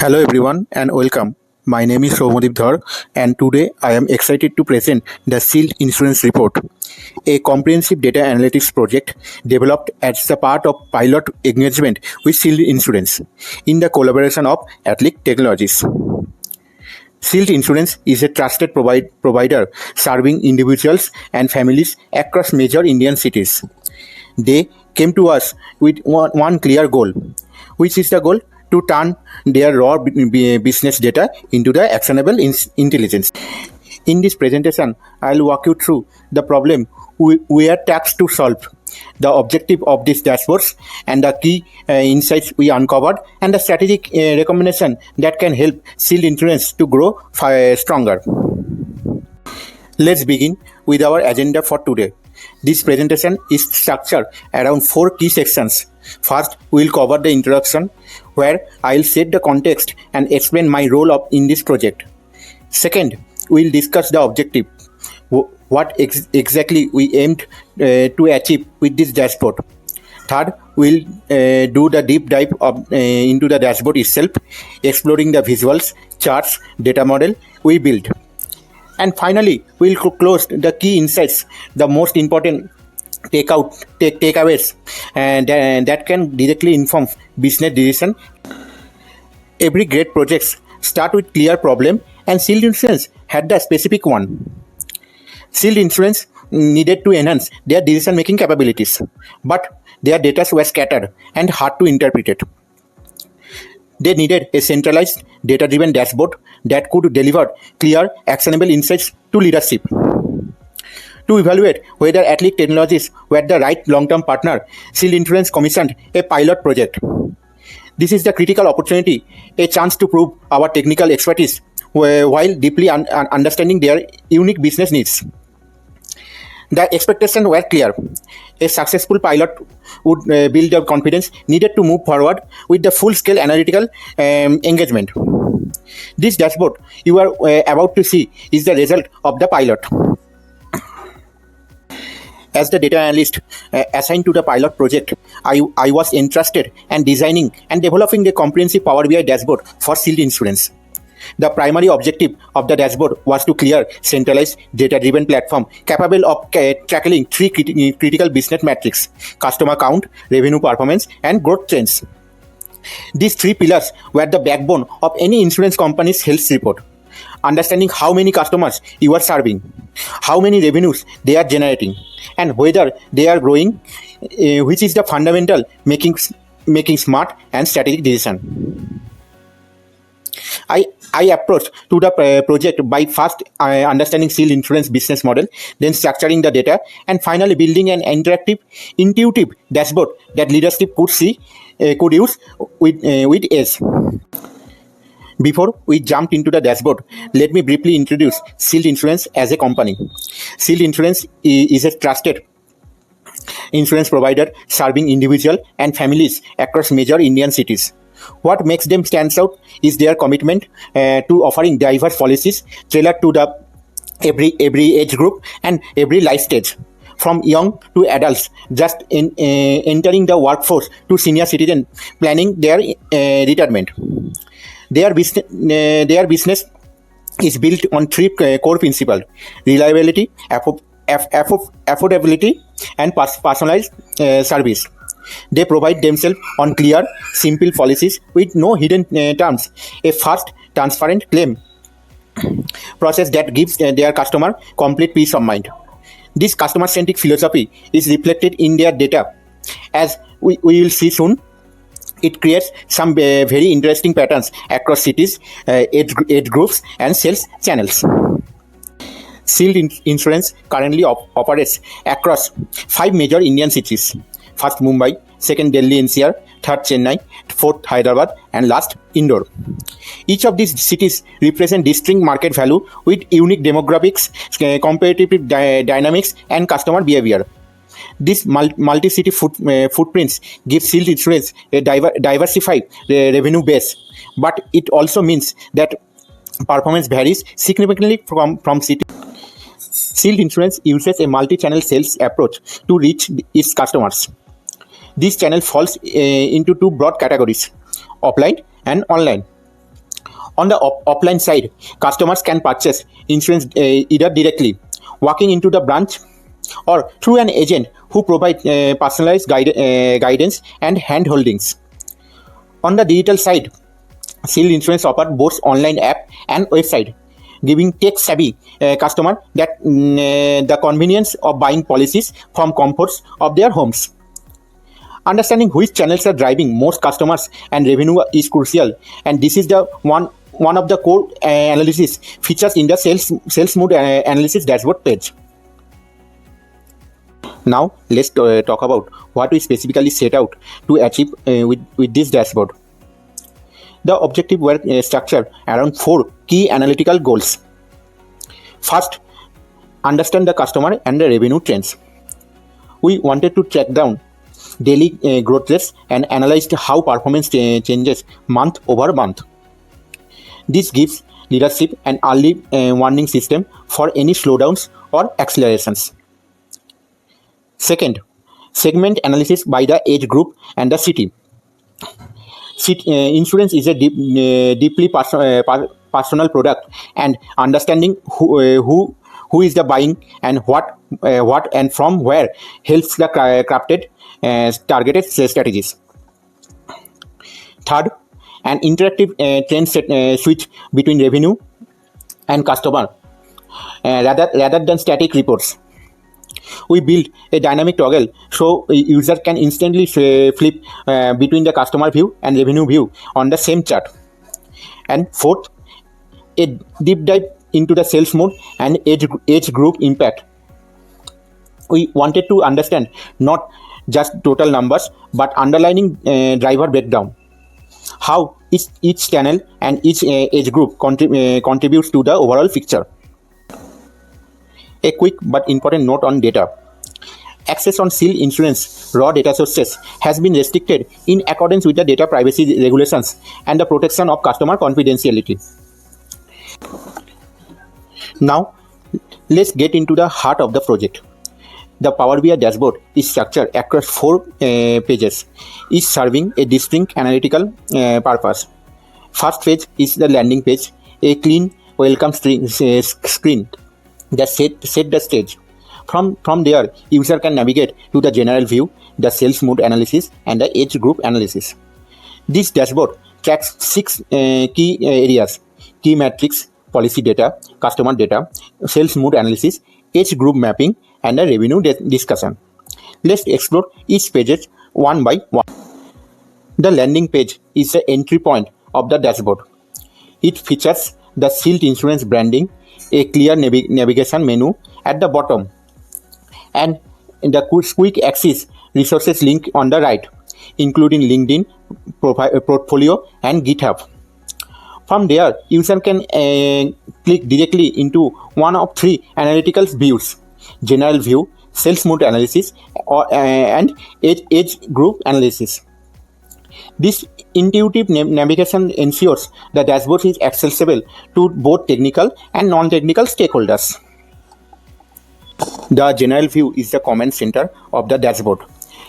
Hello everyone and welcome. My name is Somadip Dhar and today I am excited to present the Shield Insurance Report, a comprehensive data analytics project developed as a part of pilot engagement with Shield Insurance in the collaboration of AtliQ Technologies. Shield Insurance is a trusted provider serving individuals and families across major Indian cities. They came to us with one clear goal. Which is the goal? To turn their raw business data into the actionable intelligence. In this presentation, I'll walk you through the problem we are tasked to solve, the objective of these dashboards, and the key insights we uncovered, and the strategic recommendation that can help Shield Insurance to grow stronger. Let's begin with our agenda for today. This presentation is structured around 4 key sections. First, we will cover the introduction, where I will set the context and explain my role in this project. Second, we will discuss the objective, what exactly we aimed to achieve with this dashboard. Third, we will do the deep dive into the dashboard itself, exploring the visuals, charts, data model we built. And finally, we will close the key insights, the most important takeaways, and that can directly inform business decision. Every great project start with clear problem, and Shield Insurance had the specific one. Shield Insurance needed to enhance their decision-making capabilities, but their data were scattered and hard to interpret. They needed a centralized, data-driven dashboard that could deliver clear, actionable insights to leadership. To evaluate whether AtliQ Technologies were the right long-term partner, Shield Insurance commissioned a pilot project. This is the critical opportunity, a chance to prove our technical expertise while deeply understanding their unique business needs. The expectations were clear. A successful pilot would build the confidence needed to move forward with the full-scale analytical engagement. This dashboard you are about to see is the result of the pilot. As the data analyst assigned to the pilot project, I was entrusted in designing and developing a comprehensive Power BI dashboard for Shield Insurance. The primary objective of the dashboard was to create centralized, data-driven platform capable of tackling 3 critical business metrics: customer count, revenue performance, and growth trends. These 3 pillars were the backbone of any insurance company's health report. Understanding how many customers you are serving, how many revenues they are generating, and whether they are growing, which is the fundamental making smart and strategic decision. I approached to the project by first understanding Shield Insurance business model, then structuring the data, and finally building an interactive, intuitive dashboard that leadership could use with ease. Before we jumped into the dashboard, let me briefly introduce Shield Insurance as a company. Shield Insurance is a trusted insurance provider serving individuals and families across major Indian cities. What makes them stand out is their commitment to offering diverse policies tailored to the every age group and every life stage, from young to adults just entering the workforce to senior citizens planning their retirement. Their business is built on 3 core principles: reliability, affordability, and personalized service. They provide themselves on clear, simple policies with no hidden terms, a fast, transparent claim process that gives their customer complete peace of mind. This customer-centric philosophy is reflected in their data. As we will see soon, it creates some very interesting patterns across cities, age groups, and sales channels. Shield Insurance currently operates across 5 major Indian cities. First Mumbai, second Delhi NCR, third Chennai, fourth Hyderabad, and last Indore. Each of these cities represent distinct market value with unique demographics, competitive dynamics, and customer behavior. This multi-city footprints give Shield Insurance a diversified revenue base, but it also means that performance varies significantly from city. Shield Insurance uses a multi-channel sales approach to reach its customers. This channel falls into 2 broad categories: offline and online. On the offline side, customers can purchase insurance either directly, walking into the branch, or through an agent who provide personalized guidance and hand-holdings. On the digital side, Shield Insurance offers both online app and website, giving tech-savvy customer that the convenience of buying policies from comforts of their homes. Understanding which channels are driving most customers and revenue is crucial, and this is the one of the core analysis features in the sales mood analysis dashboard page. Now let's talk about what we specifically set out to achieve with this dashboard. The objective were structured around 4 key analytical goals. First, understand the customer and the revenue trends. We wanted to track down daily growth rates and analyzed how performance changes month over month. This gives leadership an early warning system for any slowdowns or accelerations. Second, segment analysis by the age group and the city. Insurance is a deeply personal product, and understanding who is the buying and what and from where helps the crafted targeted strategies. Third, an interactive trend switch between revenue and customer rather than static reports. We built a dynamic toggle so a user can instantly flip between the customer view and revenue view on the same chart. And fourth, a deep dive into the sales mode and age group impact. We wanted to understand not just total numbers but underlying driver breakdown, how each channel and each age group contributes to the overall picture. A quick but important note on data. Access on Shield Insurance raw data sources has been restricted in accordance with the data privacy regulations and the protection of customer confidentiality. Now, let's get into the heart of the project. The Power BI dashboard is structured across 4 pages, each serving a distinct analytical purpose. First page is the landing page, a clean welcome screen that set the stage. From there, user can navigate to the general view, the sales mood analysis, and the age group analysis. This dashboard tracks 6 key areas: key metrics, policy data, customer data, sales mood analysis, age group mapping, and the revenue discussion. Let's explore each page one by one. The landing page is the entry point of the dashboard. It features the Shield Insurance branding, a clear navigation menu at the bottom, and the quick access resources link on the right, including LinkedIn, portfolio, and GitHub. From there, user can click directly into one of 3 analytical views: general view, sales mood analysis, and age group analysis. This intuitive navigation ensures the dashboard is accessible to both technical and non-technical stakeholders. The general view is the command center of the dashboard.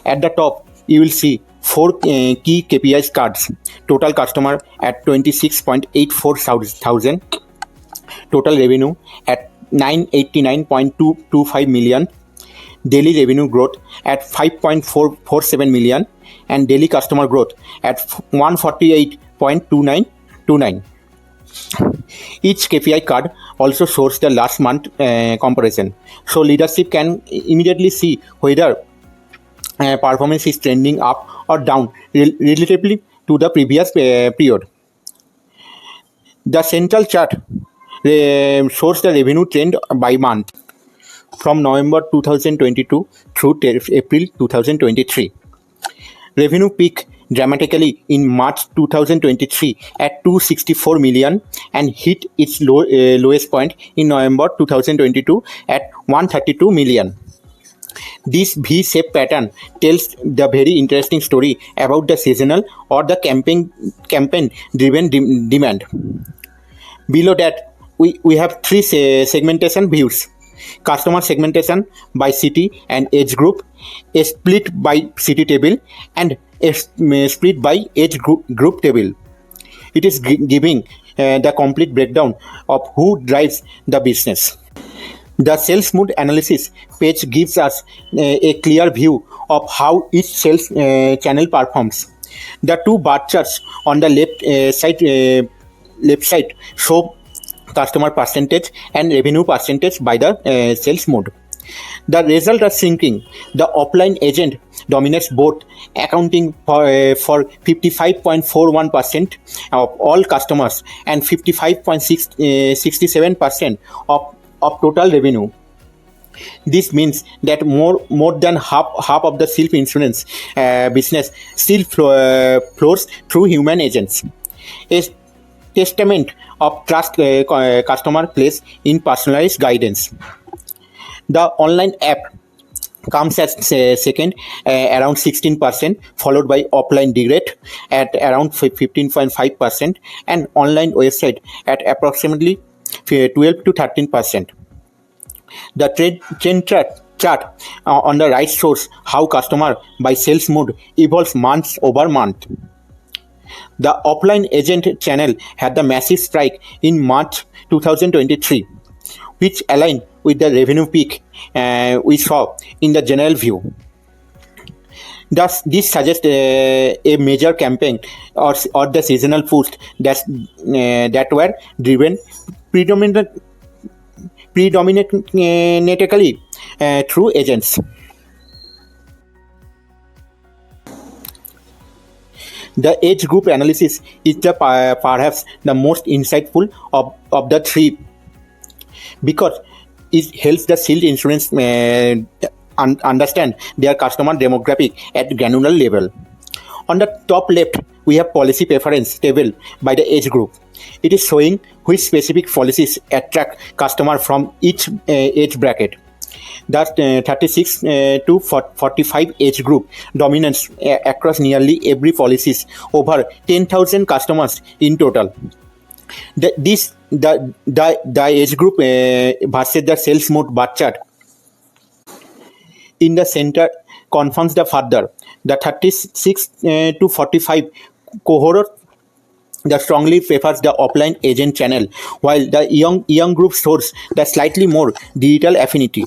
At the top, you will see 4 key KPIs cards: total customer at 26.84 thousand, total revenue at 989.225 million, daily revenue growth at 5.447 million, and daily customer growth at 148.2929. Each KPI card also shows the last month comparison, so leadership can immediately see whether performance is trending up or down relatively to the previous period. The central chart shows the revenue trend by month from November 2022 through April 2023. Revenue peaked dramatically in March 2023 at 264 million and hit its lowest point in November 2022 at 132 million. This V-shaped pattern tells the very interesting story about the seasonal or the campaign-driven demand. Below that, we have 3 segmentation views: customer segmentation by city and age group, a split by city table, and a split by age group table. It is giving the complete breakdown of who drives the business. The sales mood analysis page gives us a clear view of how each sales channel performs. The two bar charts on the left side show customer percentage and revenue percentage by the sales mode. The results are sinking. The offline agent dominates both, accounting for 55.41% of all customers and 55.67% of total revenue. This means that more than half of the self insurance business still flows through human agents. A testament of trust customer place in personalized guidance. The online app comes at second, around 16%, followed by offline direct at around 15.5%, and online website at approximately 12 to 13%. The trend chart on the right shows how customer by sales mode evolves month over month. The offline agent channel had the massive spike in March 2023, which aligned with the revenue peak we saw in the general view. Thus, this suggests a major campaign or the seasonal boost that were driven predominantly through agents. The age group analysis is perhaps the most insightful of the three, because it helps the sales insurance understand their customer demographic at granular level. On the top left, we have policy preference table by the age group. It is showing which specific policies attract customer from each age bracket. The 36 to 45 age group dominates across nearly every policies, over 10,000 customers in total. The age group versus the sales mode bar chart in the center confirms the further. The 36 to 45 cohort strongly prefers the offline agent channel, while the young group shows the slightly more digital affinity.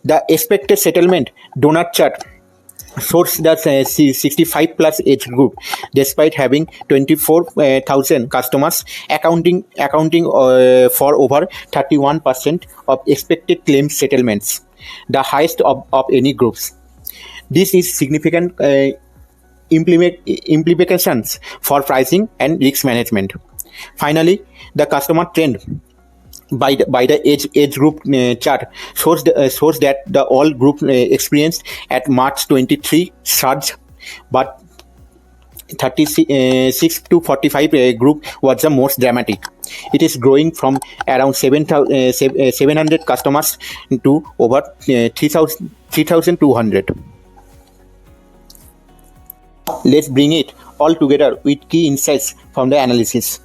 The expected settlement donut chart shows the 65 plus age group, despite having 24,000 customers, accounting for over 31% of expected claim settlements, the highest of any groups. This is significant implications for pricing and risk management. Finally, the customer trend by the age group chart shows that the all group experienced at March 23 surge, but 36 to 45 group was the most dramatic. It is growing from around 700 customers to over 3,200. Let's bring it all together with key insights from the analysis.